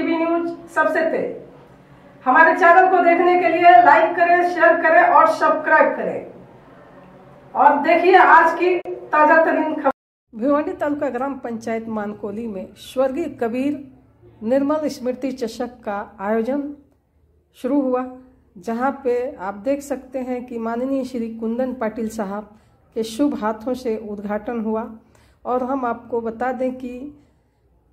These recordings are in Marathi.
टीवी न्यूज सबसे तेज। हमारे चैनल को देखने के लिए लाइक करें, शेयर करें और सब्सक्राइब करें और देखिए आज की ताजा तरीन खबर। भिवानी तालुका ग्राम पंचायत मानकोली में स्वर्गीय कबीर निर्मल स्मृति चषक का आयोजन शुरू हुआ, जहां पे आप देख सकते हैं कि माननीय श्री कुंदन पाटिल साहब के शुभ हाथों से उद्घाटन हुआ। और हम आपको बता दें कि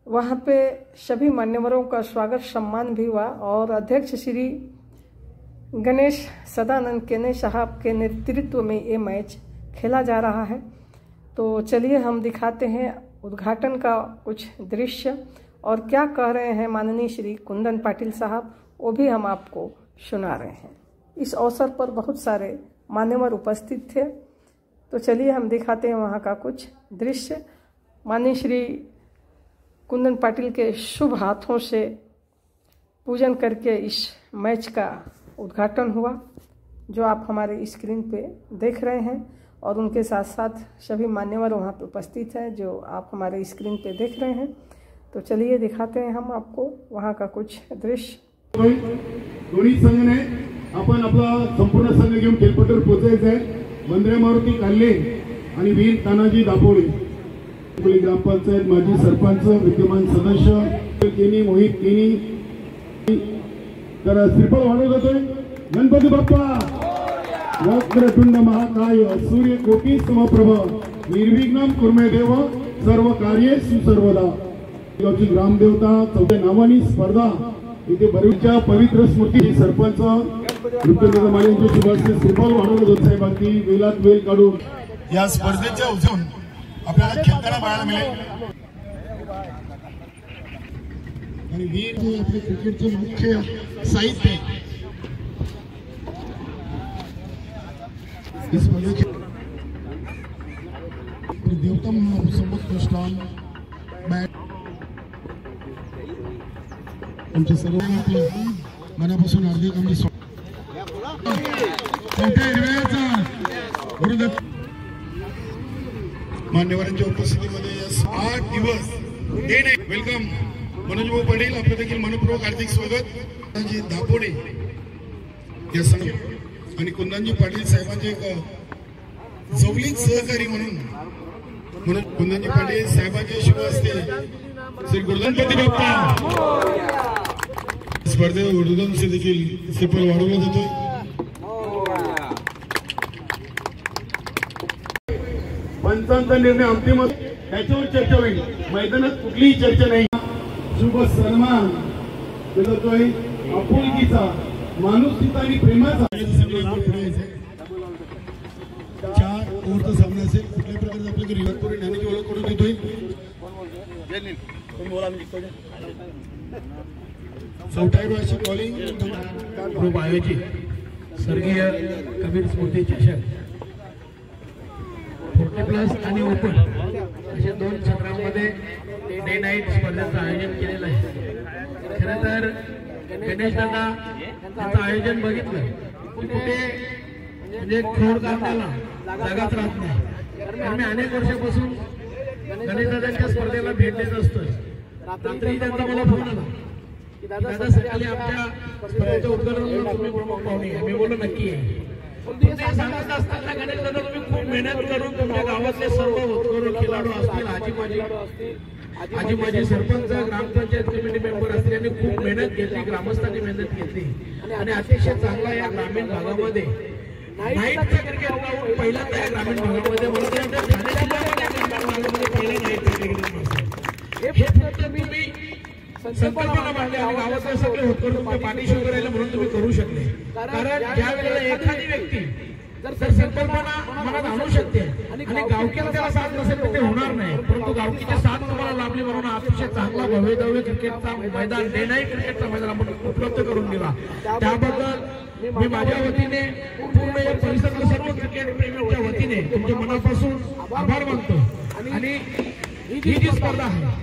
वहां पे सभी मान्यवरों का स्वागत सम्मान भी हुआ और अध्यक्ष श्री गणेश सदानंद केने साहब के नेतृत्व में ये मैच खेला जा रहा है। तो चलिए हम दिखाते हैं उद्घाटन का कुछ दृश्य और क्या कह रहे हैं माननीय श्री कुंदन पाटिल साहब, वो भी हम आपको सुना रहे हैं। इस अवसर पर बहुत सारे मान्यवर उपस्थित थे, तो चलिए हम दिखाते हैं वहाँ का कुछ दृश्य। माननीय श्री कुंदन पाटिल के शुभ हाथों से पूजन करके इस मैच का उद्घाटन हुआ, जो आप हमारे स्क्रीन पे देख रहे हैं। और उनके साथ साथ सभी मान्यवर वहाँ पे उपस्थित हैं, जो आप हमारे स्क्रीन पे देख रहे हैं। तो चलिए दिखाते हैं हम आपको वहाँ का कुछ दृश्य। दोन्ही संघाने आपण आपला संपूर्ण संघ घेऊन खेळपट्टीवर पोहोचायचं आहे। मंद्रे मारुती काल्ले आणि वीर तानाजी दापोळे, ग्रामपंचायत माजी सरपंच, विद्यमान सदस्य केनी मोहित केनी, तर श्रीफळ वाढवत होते। गणपती बाप्पा वक्रतुंड महाकाय सूर्यकोटी समप्रभ निर्विघ्नं कुर्मे देव सर्व कार्ये सर्वदा। गावची ग्रामदेवता चौथ्या नावानी स्पर्धा इथे बरीचच्या पवित्र स्मृती सरपंच रुपये माळ्यांचे शुभारंभ श्रीफळ वाढवत होते साहेबांनी वेलात वेल काढून या स्पर्धेच्या उजवून आपल्याला खेळताना पाहायला मिळेल। आणि वीर आपले क्रिकेटचे मुख्य साहित्य इस स्पर्धेचे देवता म्हणून सोबत कृष्णान बॅट आमच्या सर्वांना मनापासून हार्दिक आम्ही मान्यवरांच्या उपस्थितीमध्ये 8 दिवस वेलकम मनोज भाऊ पटेल, आपलं देखील मनपूर्वक हार्दिक स्वागत। दापोडे या संघ आणि कुंदनजी पाटील साहेबांचे एक जवळीक सहकारी म्हणून कुंदनजी पाटील साहेबांचे शुभ हस्ते श्री गणपती बाप्पा स्पर्धेत उद्घाटन से देखील श्रीफळ वाढवला जातो। पंचांचा निर्णय अंतिम त्याच्यावर चर्चा होईल, मैदानात कुठलीही चर्चा नाही। शुभ सन्मान केला जातोय आपुलकीचा, माणुसकीचा आणि प्रेमाचा। 4 ओव्हरचा सामना असेल। कुठल्या प्रकारचा आपल्याकडे रिवाजपूर ठाण्याची ओळख करून देतोय। चौथाई अशी कॉलिंग ग्रुप आयोजित स्वर्गीय कबीर स्मृती चषक 40+ आणि ओपन अशा 2 क्षेत्रांमध्ये डे नाईट स्पर्धेचं आयोजन केलेलं आहे। खरं तर गणेश दादा यांचं आयोजन बघितलं की कुठे म्हणजे खोड काढण्याला जागाच राहत नाही। आम्ही अनेक वर्षापासून गणेश दादांच्या स्पर्धेला भेट देत असतो। रात्री त्यांचा मला फोन आला की दादा सकाळी आमच्या स्पर्धेच्या उद्घाटनाला तुम्ही प्रमुख पाहुणे। आम्ही बोललो नक्की आहे। ते सांगत असताना गणेश दादा तुम्ही खूप मेहनत करून तुमच्या गावातले सर्व होतकरू खेळाडू असतील, आजी माझी सरपंच, ग्रामपंचायत कमिटी मेंबर असतील, यांनी खूप मेहनत घेतली, ग्रामस्थांनी मेहनत घेतली आणि अतिशय चांगला या ग्रामीण भागामध्ये नाईटचा क्रिकेट ग्राउंड पहिल्यांदा या ग्रामीण भागामध्ये ठाणे जिल्ह्यामध्ये पहिला नाईटचा क्रिकेट हे फक्त तुम्ही संकल्पना मांडली आणि गावातले सगळे होतकरू तुमच्या पाठीशी उभे राहिले म्हणून तुम्ही करू शकले। कारण ज्या वेळेला एखादी व्यक्ती जर संकल्पना मनात आणू शकते आणि गावकीला त्याला साथ नसेल तर ते होणार नाही, परंतु गावकीची साथ तुम्हाला लाभली म्हणून अतिशय चांगला भव्य क्रिकेटचा मैदान, डे नाईट क्रिकेटचा मैदान आपण उपलब्ध करून दिला। त्याबद्दल मी माझ्या वतीने पूर्ण या परिसरातील सर्व क्रिकेट प्रेमींच्या वतीने तुमच्या मनापासून आभार मानतो। आणि ही जी स्पर्धा आहे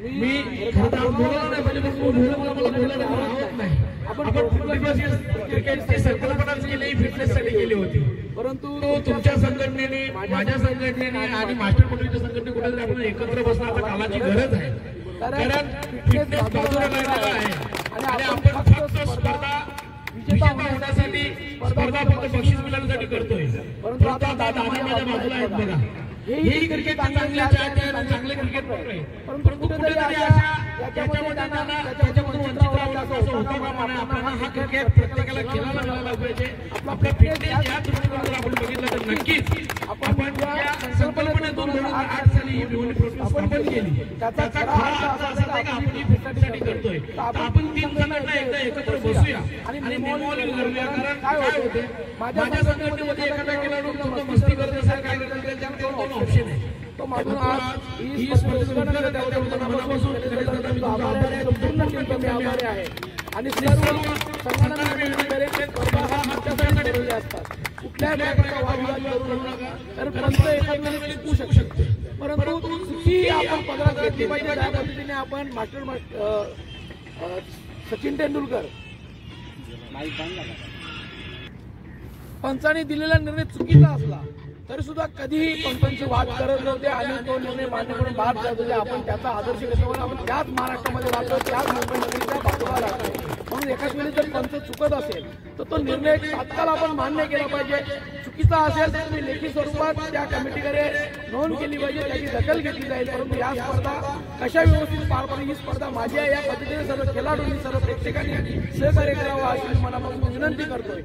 मी खरं बोलणार नाही, म्हणजे मला बोलायला आवडत नाही। आपण क्रिकेटची संकल्पना केली, फिटनेससाठी केली होती, परंतु तुमच्या संघटनेने, माझ्या संघटनेने आणि मास्टर मंडळीच्या संघटने कुठेतरी आपण एकत्र बसण्याची काळाची गरज आहे। कारण फिटनेस बाजूला लागलेला आहे आणि आपण फक्त स्पर्धा विजेता होण्यासाठी स्पर्धा फक्त बक्षीस मिळवण्यासाठी करतोय. परंतु आता दादा माझ्या बाजूला आहेत बघा, हेही क्रिकेट चांगले चांगले क्रिकेट आहे. परंतु कुठेतरी त्याच्यामध्ये त्यांना त्याच्यामधून वंचित राहावं असं होतं प्रमाणे आपल्याला हा क्रिकेट प्रत्येकाला खेळायला मिळाला पाहिजे. आपला फिटनेस या दृष्टिकोनातून जर आपण बघितलं तर नक्कीच आपण या संकल्पनेतून 2008 साली ही भिवंडी प्रोसेस स्थापन केली. त्याचा खरा अर्थ असा असतो की आपण ही फिटनेससाठी करतोय. आपण 3 जणांना एकदा एकत्र बसूया आणि नियमावली घालूया. कारण काय होते माझ्या संघटनेमध्ये एखादा खेळाडू मस्ती करत असेल काय करत असेल त्याला ऑप्शन आहे. तो मागून आज ही स्पर्धेचं उद्घाटन त्याच्या मनापासून संपूर्ण टीमचे आभारी आहे आणि सर्व संघटना स्पर्धा हा त्यासाठी ठरवल्या असतात. कुठल्याही प्रकारचा वादविवाद करू नका. तर पंच एखाद्या वेळेस जिंकू शकते, परंतु चुकी आपण पदरात घेतली पाहिजे. त्या पद्धतीने आपण सचिन तेंडुलकर पंचाने दिलेला निर्णय चुकीचा असला तरी सुद्धा कधीही पंचांची वाद करत नव्हते आणि तो निर्णय मान्य करून बाद करत होते. आपण त्याचा आदर्श घेतल्यावर आपण त्याच महाराष्ट्रामध्ये राहतो, त्याच मुंबई नगरीच्या बाजूला राहतो. म्हणून एकाच वेळी जर पंच चुकत असेल तर तो निर्णय तात्काळ आपण मान्य केला पाहिजे. चुकीचा असेल तर तुम्ही लेखी स्वरूपात त्या कमिटीकडे नोंद केली पाहिजे, त्याची दखल घेतली जाईल. परंतु या स्पर्धा कशा व्यवस्थित पार पडली, ही स्पर्धा माझी आहे. या पद्धतीने सर्व खेळाडूंनी सर्व प्रेक्षकांनी सहकार्य करावं अशी मनापासून विनंती करतोय.